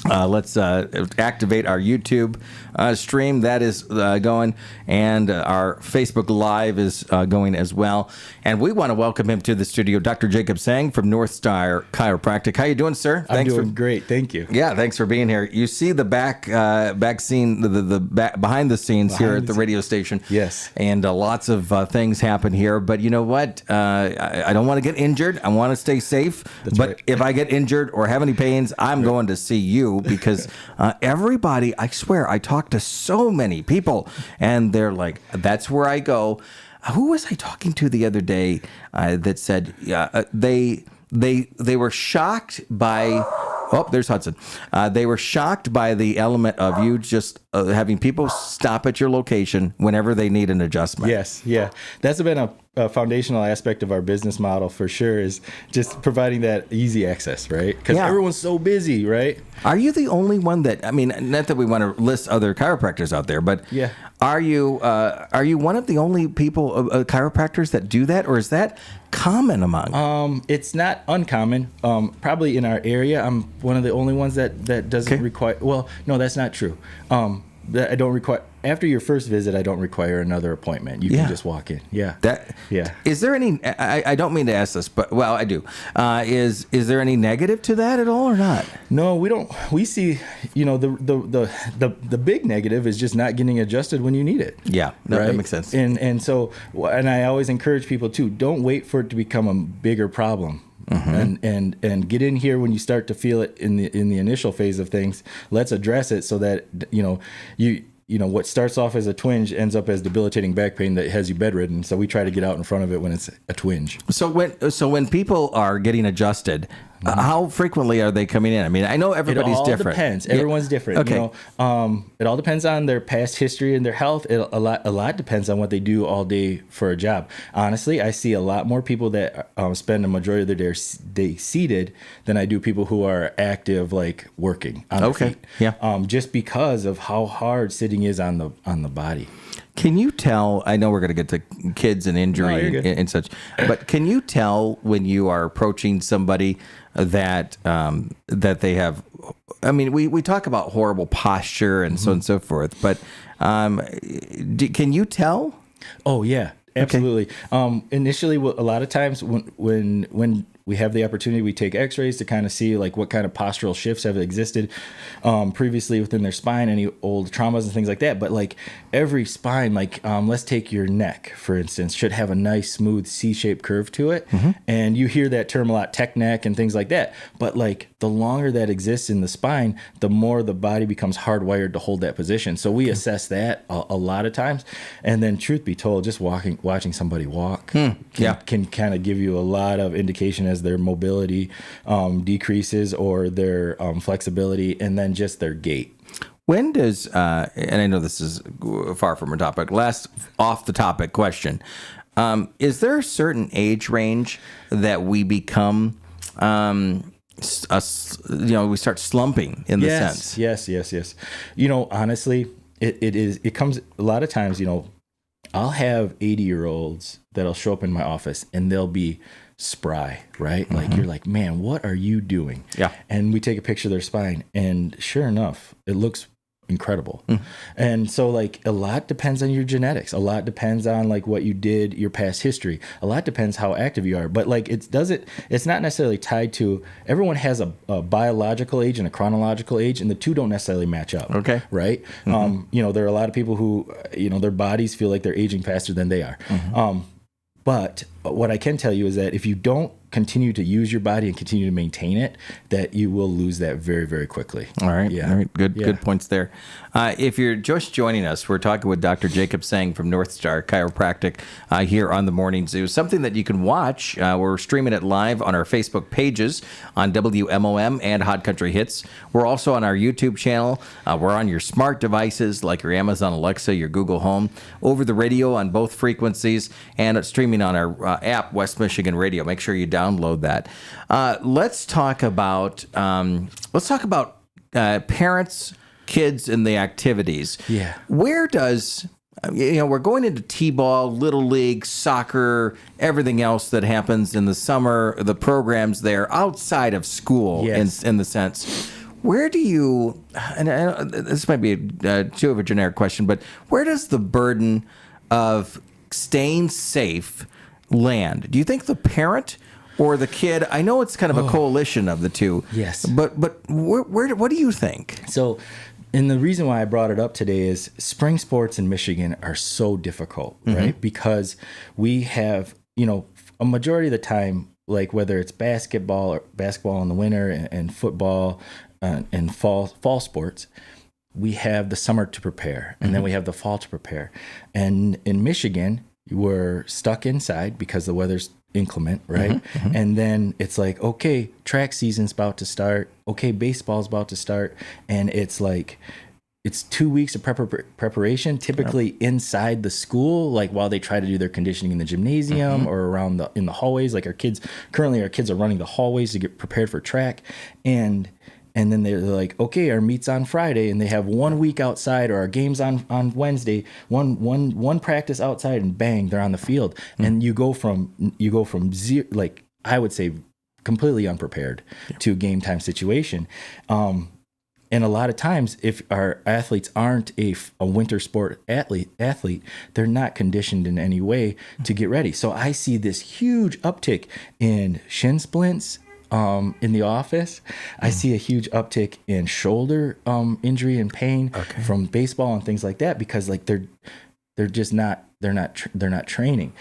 Let's activate our YouTube stream. That is going, and our Facebook Live is going as well. And we want to welcome him to the studio, Dr. Jacob Seng from NorthStar Chiropractic. How you doing, sir? I'm doing great. Thank you. Yeah, thanks for being here. You see the back scene, the behind the scenes here at the radio station. Yes. And lots of things happen here. But you know what? I don't want to get injured. I want to stay safe. That's but right. if I get injured or have any pains, I'm going to see you because everybody, I swear, I talk to so many people and they're like, that's where I go. Who was I talking to the other day that said they were shocked by... Oh, there's Hudson. They were shocked by the element of you just having people stop at your location whenever they need an adjustment. Yes, yeah. That's been a foundational aspect of our business model for sure, is just providing that easy access, right? Because everyone's so busy, right? Are you the only one that, I mean, not that we want to list other chiropractors out there, but yeah. Are you one of the only people, chiropractors that do that, or is that common among? It's not uncommon. Probably in our area, I'm one of the only ones that doesn't require. Well, no, that's not true. That I don't require. After your first visit, I don't require another appointment. You can just walk in. Yeah. Is there any? I don't mean to ask this, but well, I do. Is there any negative to that at all, or not? No, we don't. We see, the big negative is just not getting adjusted when you need it. Yeah, no, right? that makes sense. And so, and I always encourage people too. Don't wait for it to become a bigger problem. Mm-hmm. And get in here when you start to feel it in the initial phase of things. Let's address it so that what starts off as a twinge ends up as debilitating back pain that has you bedridden. So we try to get out in front of it when it's a twinge. So when people are getting adjusted, how frequently are they coming in? I mean, I know everybody's different. It all depends. Everyone's different. Okay. It all depends on their past history and their health. A lot depends on what they do all day for a job. Honestly, I see a lot more people that spend the majority of their day seated than I do people who are active, like working on their feet. Yeah. Just because of how hard sitting is on the body. Can you tell, I know we're going to get to kids and injury and such, but can you tell when you are approaching somebody that they have, I mean, we talk about horrible posture and so on and so forth, but can you tell? Oh, yeah, absolutely. Okay. Initially, a lot of times when we have the opportunity, we take x-rays to kind of see like what kind of postural shifts have existed previously within their spine, any old traumas and things like that. But like every spine, like let's take your neck, for instance, should have a nice smooth C-shaped curve to it. Mm-hmm. And you hear that term a lot, tech neck and things like that. But like the longer that exists in the spine, the more the body becomes hardwired to hold that position. So we assess that a lot of times. And then truth be told, just watching somebody walk can kind of give you a lot of indication as their mobility decreases or their flexibility, and then just their gait. When does, and I know this is far from our topic, last off the topic question, is there a certain age range that we become, we start slumping in the sense? Yes. Honestly, it comes a lot of times, I'll have 80-year-olds that'll show up in my office and they'll be spry, right? Like you're like, man, what are you doing? Yeah. And we take a picture of their spine, and sure enough, it looks incredible. And so like a lot depends on your genetics. A lot depends on like what you did, your past history. A lot depends how active you are. But like it's not necessarily tied to, everyone has a biological age and a chronological age, and the two don't necessarily match up. Okay. Right? There are a lot of people who, their bodies feel like they're aging faster than they are. But what I can tell you is that if you don't continue to use your body and continue to maintain it, that you will lose that very, very quickly. All right. Yeah. All right. Good points there. If you're just joining us, we're talking with Dr. Jacob Seng from NorthStar Chiropractic here on the Morning Zoo. Something that you can watch. We're streaming it live on our Facebook pages on WMOM and Hot Country Hits. We're also on our YouTube channel. We're on your smart devices like your Amazon Alexa, your Google Home, over the radio on both frequencies, and it's streaming on our app, West Michigan Radio. Make sure you download that. Let's talk about parents, kids, and the activities. Yeah. Where does we're going into T-ball, Little League, soccer, everything else that happens in the summer, the programs there outside of school, yes, in the sense. Where do you, and this might be too of a generic question, but where does the burden of staying safe land? Do you think the parent or the kid? I know it's kind of a coalition of the two. Yes. But what do you think? So, and the reason why I brought it up today is spring sports in Michigan are so difficult, right? Because we have, a majority of the time, like whether it's basketball in the winter and football and fall sports, we have the summer to prepare, and then we have the fall to prepare. And in Michigan, we're stuck inside because the weather's inclement, right? And then it's like, okay, track season's about to start. Okay, baseball's about to start. And it's like, it's 2 weeks of preparation, typically inside the school, like while they try to do their conditioning in the gymnasium or around in the hallways. Like our kids are running the hallways to get prepared for track. And then they're like, okay, our meet's on Friday, and they have 1 week outside, or our game's on Wednesday, one practice outside, and bang, they're on the field. And you go from zero, like I would say, completely unprepared to a game time situation. And a lot of times, if our athletes aren't a winter sport athlete, they're not conditioned in any way to get ready. So I see this huge uptick in shin splints, in the office. I see a huge uptick in shoulder injury and pain from baseball and things like that, because like they're just not training.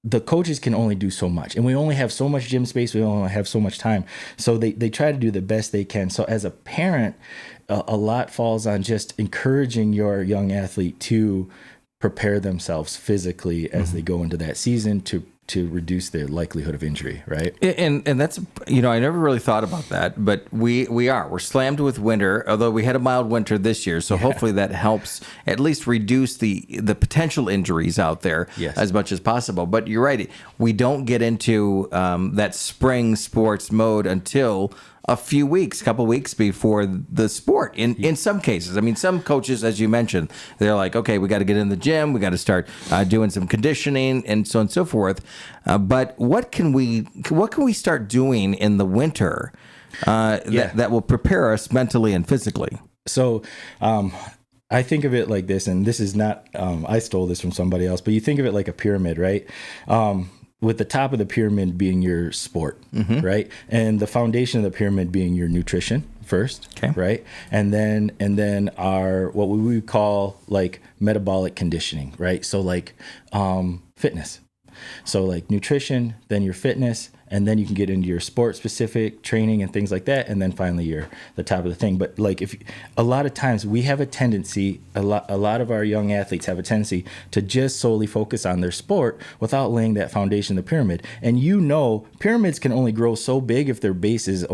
The coaches can only do so much, and we only have so much gym space. We only have so much time. So they try to do the best they can. So as a parent, a lot falls on just encouraging your young athlete to prepare themselves physically as they go into that season to reduce their likelihood of injury, right? And that's, I never really thought about that, but we're slammed with winter, although we had a mild winter this year, so hopefully that helps at least reduce the potential injuries out there as much as possible. But you're right, we don't get into that spring sports mode until a couple weeks before the sport in some cases. I mean, some coaches, as you mentioned, they're like, okay, we got to get in the gym, we got to start doing some conditioning and so on and so forth. But what can we start doing in the winter that will prepare us mentally and physically? So I think of it like this, and this is not, I stole this from somebody else, but you think of it like a pyramid, right? With the top of the pyramid being your sport, right? And the foundation of the pyramid being your nutrition first, right? And then our, what we would call like metabolic conditioning, right? So like fitness. So like nutrition, then your fitness, and then you can get into your sport specific training and things like that, and then finally the top of the thing. But like a lot of times we have a tendency, a lot of our young athletes have a tendency to just solely focus on their sport without laying that foundation of the pyramid. And pyramids can only grow so big if their base is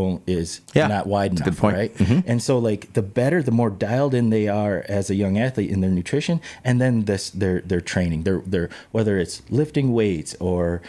not wide enough, right? And so like the more dialed in they are as a young athlete in their nutrition, and then their training, their whether it's lifting weights or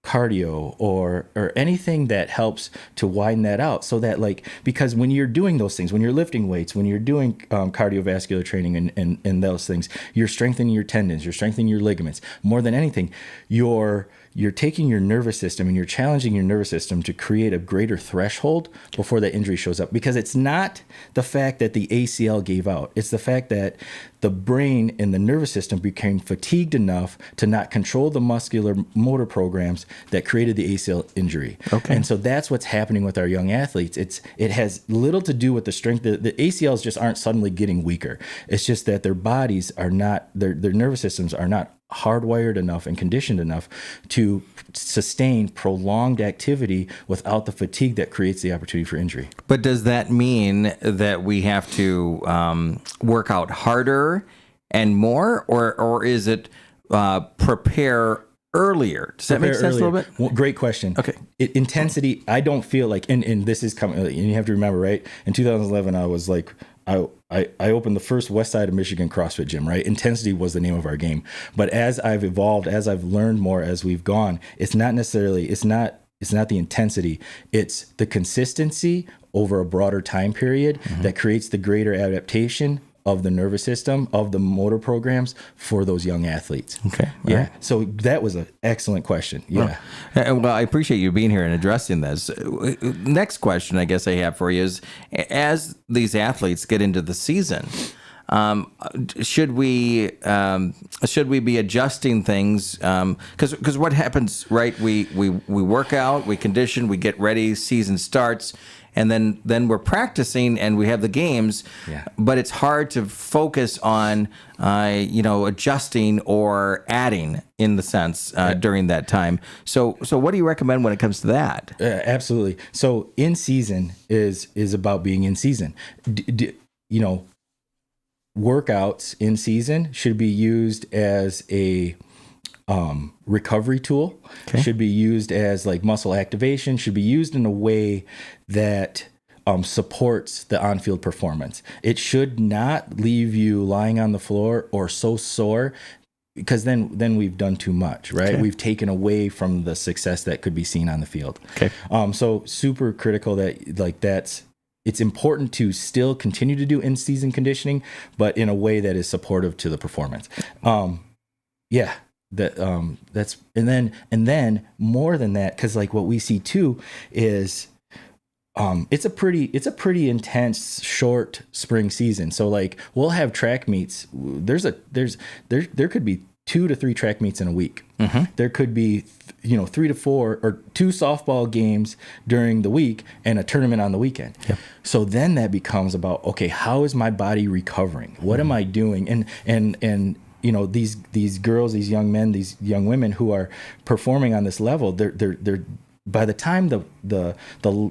cardio or anything that helps to widen that out, so that like, because when you're doing those things, when you're lifting weights, when you're doing cardiovascular training and those things, you're strengthening your tendons, you're strengthening your ligaments. More than anything, you're taking your nervous system and you're challenging your nervous system to create a greater threshold before that injury shows up. Because it's not the fact that the ACL gave out. It's the fact that the brain and the nervous system became fatigued enough to not control the muscular motor programs that created the ACL injury. And so that's what's happening with our young athletes. It has little to do with the strength. The ACLs just aren't suddenly getting weaker. It's just that their bodies are not, their nervous systems are not hardwired enough and conditioned enough to sustain prolonged activity without the fatigue that creates the opportunity for injury. But does that mean that we have to work out harder and more, or is it prepare earlier? Does that make sense a little bit? Well, great question. Okay. Intensity, I don't feel like, and this is coming, and you have to remember, right? In 2011, I was like, I opened the first West Side of Michigan CrossFit gym, right? Intensity was the name of our game. But as I've evolved, as I've learned more, as we've gone, it's not the intensity. It's the consistency over a broader time period that creates the greater adaptation of the nervous system, of the motor programs for those young athletes. Okay. Yeah. Right. So that was an excellent question. Yeah. Well, I appreciate you being here and addressing this. Next question I guess I have for you is, as these athletes get into the season, should we be adjusting things? Because what happens, right? We work out, we condition, we get ready, season starts, and then we're practicing and we have the games. Yeah. But it's hard to focus on adjusting or adding in the sense during that time. So what do you recommend when it comes to that? Absolutely. So in season is about being in season. Workouts in season should be used as a recovery tool. Okay. Should be used as like muscle activation. Should be used in a way that supports the on-field performance. It should not leave you lying on the floor or so sore, because then we've done too much, right? Okay. We've taken away from the success that could be seen on the field. Okay. So super critical that it's important to still continue to do in-season conditioning, but in a way that is supportive to the performance. That's and then more than that, because like what we see too is it's a pretty intense short spring season. So like we'll have track meets. There could be 2 to 3 track meets in a week. Mm-hmm. There could be 3 to 4 or 2 softball games during the week and a tournament on the weekend. Yep. So then that becomes about, okay, how is my body recovering? What am I doing? And these girls, these young men, these young women who are performing on this level, they're by the time the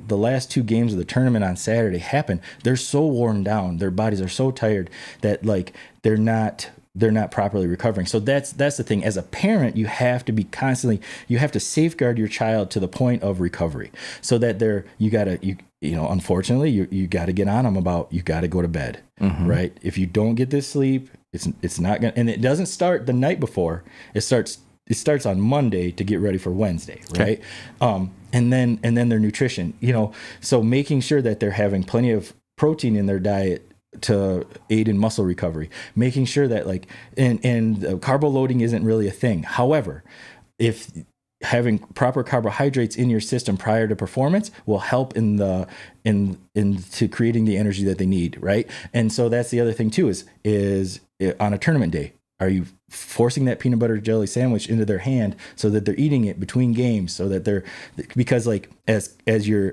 last 2 games of the tournament on Saturday happen, they're so worn down, their bodies are so tired that like they're not properly recovering. So that's the thing. As a parent, you have to be constantly, you have to safeguard your child to the point of recovery, so that unfortunately you got to get on them about, you got to go to bed, mm-hmm. right? If you don't get this sleep, it's not gonna, and it doesn't start the night before. It starts on Monday to get ready for Wednesday, right? Okay. And then their nutrition, so making sure that they're having plenty of protein in their diet to aid in muscle recovery, making sure that like, and carbo loading isn't really a thing. However, if having proper carbohydrates in your system prior to performance will help into creating the energy that they need, right? And so that's the other thing too, is on a tournament day, are you forcing that peanut butter jelly sandwich into their hand so that they're eating it between games, so that because like as your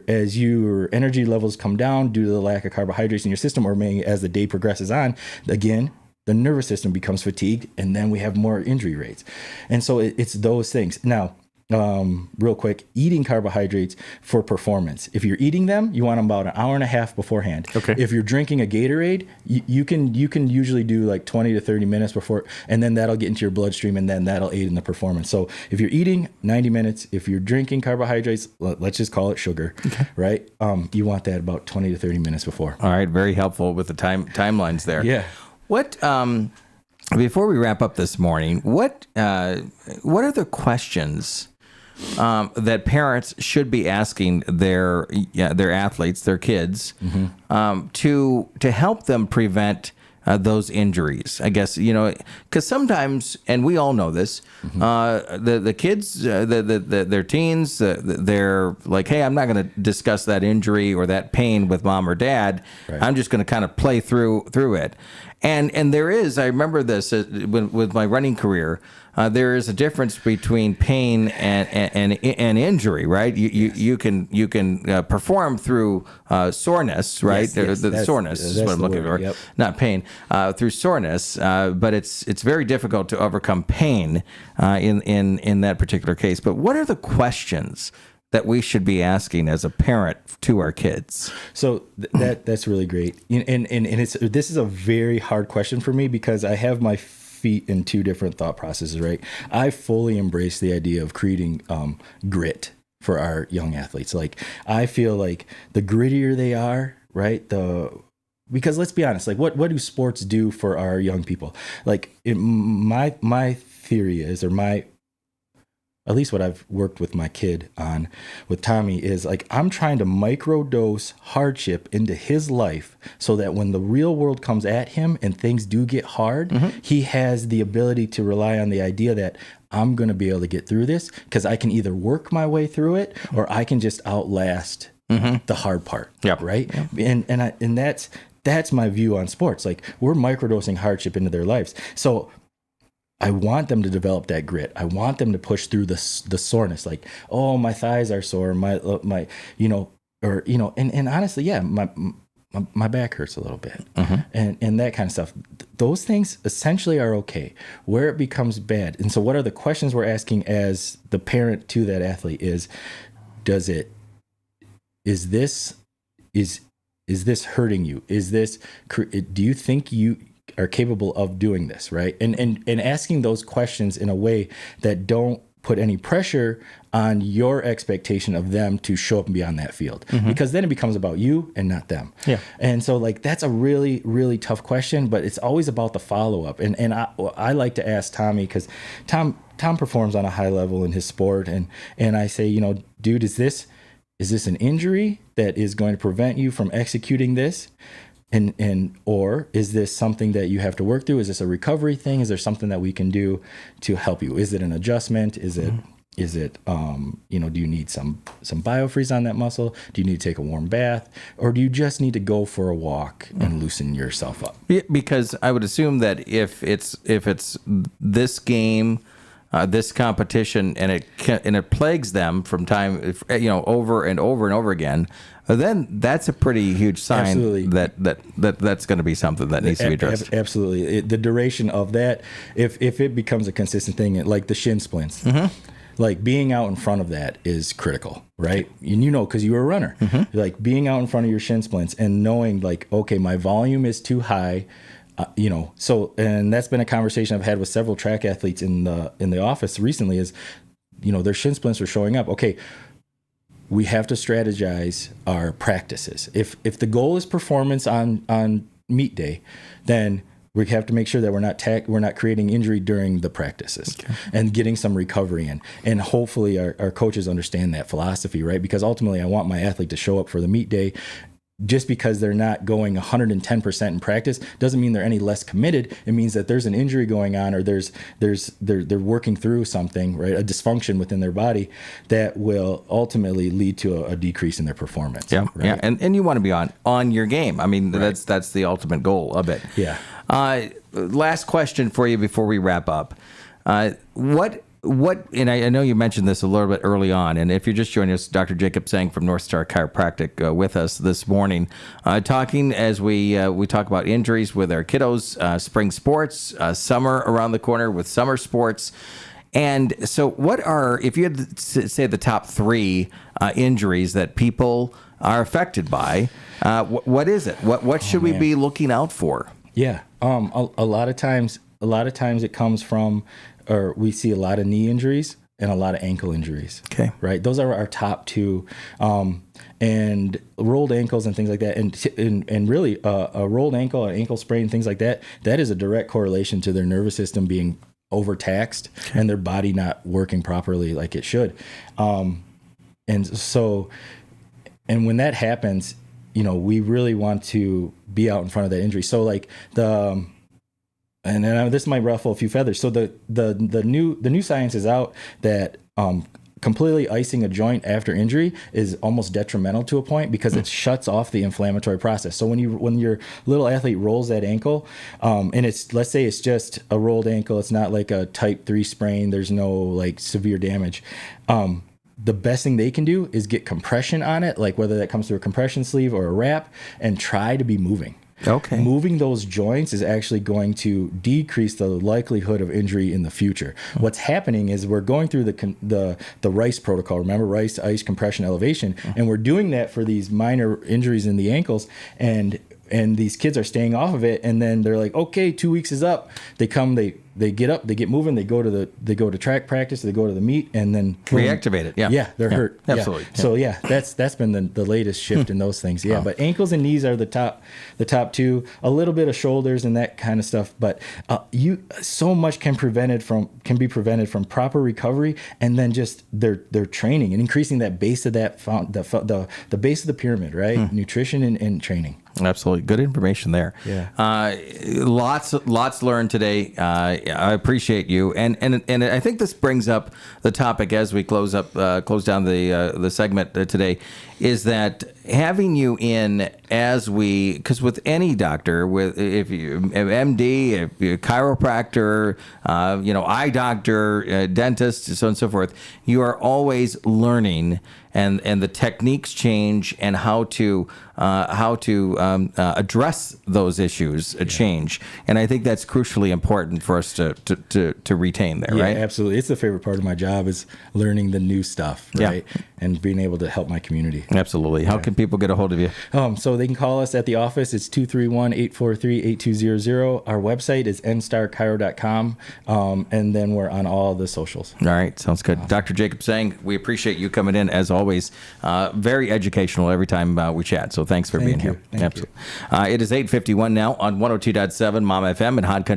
energy levels come down due to the lack of carbohydrates in your system, or maybe as the day progresses on, again, the nervous system becomes fatigued, and then we have more injury rates. And so it's those things. Now, real quick, eating carbohydrates for performance. If you're eating them, you want them about an hour and a half beforehand. Okay. If you're drinking a Gatorade, you can usually do like 20 to 30 minutes before, and then that'll get into your bloodstream, and then that'll aid in the performance. So if you're eating, 90 minutes. If you're drinking carbohydrates, let's just call it sugar, okay, right? You want that about 20 to 30 minutes before. All right. Very helpful with the timelines there. Yeah. What, before we wrap up this morning, what are the questions that parents should be asking their athletes, their kids, mm-hmm. To help them prevent those injuries? I guess, because sometimes, and we all know this, mm-hmm. The kids, their teens, they're like, hey, I'm not going to discuss that injury or that pain with mom or dad. Right. I'm just going to kind of play through it. And there is, I remember this with my running career. There is a difference between pain and injury, right? You can perform through soreness, right? Yes, the soreness is what I'm looking for, yep. Not pain. Through soreness, but it's very difficult to overcome pain in that particular case. But what are the questions that we should be asking as a parent to our kids? So that's really great, and this is a very hard question for me, because I have my feet in 2 different thought processes, right? I fully embrace the idea of creating grit for our young athletes. Like, I feel like the grittier they are, right? Because let's be honest, like what do sports do for our young people? Like my theory is, or my at least what I've worked with my kid on with Tommy is like, I'm trying to microdose hardship into his life so that when the real world comes at him and things do get hard, he has the ability to rely on the idea that I'm going to be able to get through this because I can either work my way through it or I can just outlast the hard part. Yep. Right. Yep. And that's my view on sports. Like, we're microdosing hardship into their lives. So I want them to develop that grit. I want them to push through the soreness. Like, oh, my thighs are sore. My and honestly, yeah, my back hurts a little bit, and that kind of stuff. Those things essentially are okay. Where it becomes bad, and so what are the questions we're asking as the parent to that athlete is this hurting you? Do you think you are capable of doing this, right? And asking those questions in a way that don't put any pressure on your expectation of them to show up and be on that field, because then it becomes about you and not them. Yeah. And so like, that's a really, really tough question, but it's always about the follow-up. And I like to ask Tommy, because Tom performs on a high level in his sport. And I say, dude, is this an injury that is going to prevent you from executing this? Or is this something that you have to work through? Is this a recovery thing? Is there something that we can do to help you? Is it an adjustment? Is it, do you need some biofreeze on that muscle? Do you need to take a warm bath? Or do you just need to go for a walk and loosen yourself up? Yeah, because I would assume that if it's this game, this competition, and it plagues them from time, over and over and over again, then that's a pretty huge sign that's going to be something that needs to be addressed. Absolutely. The duration of that, if it becomes a consistent thing, like the shin splints, like being out in front of that is critical, right? And because you were a runner, like being out in front of your shin splints and knowing like, okay, my volume is too high. And that's been a conversation I've had with several track athletes in the office recently is, their shin splints are showing up. Okay, we have to strategize our practices. If the goal is performance on meet day, then we have to make sure that we're not creating injury during the practices and getting some recovery in. And hopefully our coaches understand that philosophy, right? Because ultimately I want my athlete to show up for the meet day. Just because they're not going 110% in practice doesn't mean they're any less committed. It means that there's an injury going on, or they're working through something, right? A dysfunction within their body that will ultimately lead to a decrease in their performance. Yeah, right? yeah, and you want to be on your game. I mean, that's the ultimate goal of it. Yeah. Last question for you before we wrap up. What, and I know you mentioned this a little bit early on, and if you're just joining us, Dr. Jacob Seng from NorthStar Chiropractic with us this morning, talking as we talk about injuries with our kiddos, spring sports, summer around the corner with summer sports. And so if you had to say the top three injuries that people are affected by, what is it? What should we be looking out for? Yeah. A lot of times it comes from, or we see a lot of knee injuries and a lot of ankle injuries. Okay. Right. Those are our top two. And rolled ankles and things like that. And really a rolled ankle, an ankle sprain, things like that, that is a direct correlation to their nervous system being overtaxed and their body not working properly like it should. And when that happens, we really want to be out in front of that injury. So like and this might ruffle a few feathers. So the new science is out that completely icing a joint after injury is almost detrimental to a point because it shuts off the inflammatory process. So when your little athlete rolls that ankle, and let's say it's just a rolled ankle, it's not like a type 3 sprain, there's no like severe damage. The best thing they can do is get compression on it, like whether that comes through a compression sleeve or a wrap, and try to be moving. Okay. Moving those joints is actually going to decrease the likelihood of injury in the future. What's happening is we're going through the RICE protocol. Remember, RICE, ice, compression, elevation, and we're doing that for these minor injuries in the ankles. And and these kids are staying off of it, and then they're like, okay, 2 weeks is up. They come, they get up, they get moving, they go to track practice, they go to the meet, and then boom. Reactivate it. Yeah, they're hurt. Absolutely. Yeah. So that's been the latest shift in those things. Yeah, but ankles and knees are the top two. A little bit of shoulders and that kind of stuff, but so much can be prevented from proper recovery, and then just their training and increasing that base of the base of the pyramid, right? Nutrition and training. Absolutely. Good information there. Yeah. Lots learned today. I appreciate you. And I think this brings up the topic as we close down the segment today, is that having you in because with any doctor, if you MD, if you're a chiropractor, eye doctor, dentist, so on and so forth, you are always learning, and the techniques change, and how to address those issues change. And I think that's crucially important for us to retain there, right? Absolutely. It's the favorite part of my job, is learning the new stuff, right? Yeah. And being able to help my community. Absolutely. How can people get a hold of you? So they can call us at the office. It's 231-843-8200. Our website is nstarchiro.com. And then we're on all the socials. All right. Sounds good. Awesome. Dr. Jacob Seng, we appreciate you coming in as always. Very educational every time we chat. So thanks for being here. Thank you. It is 8:51 now on 102.7 Mom FM and Hot Country.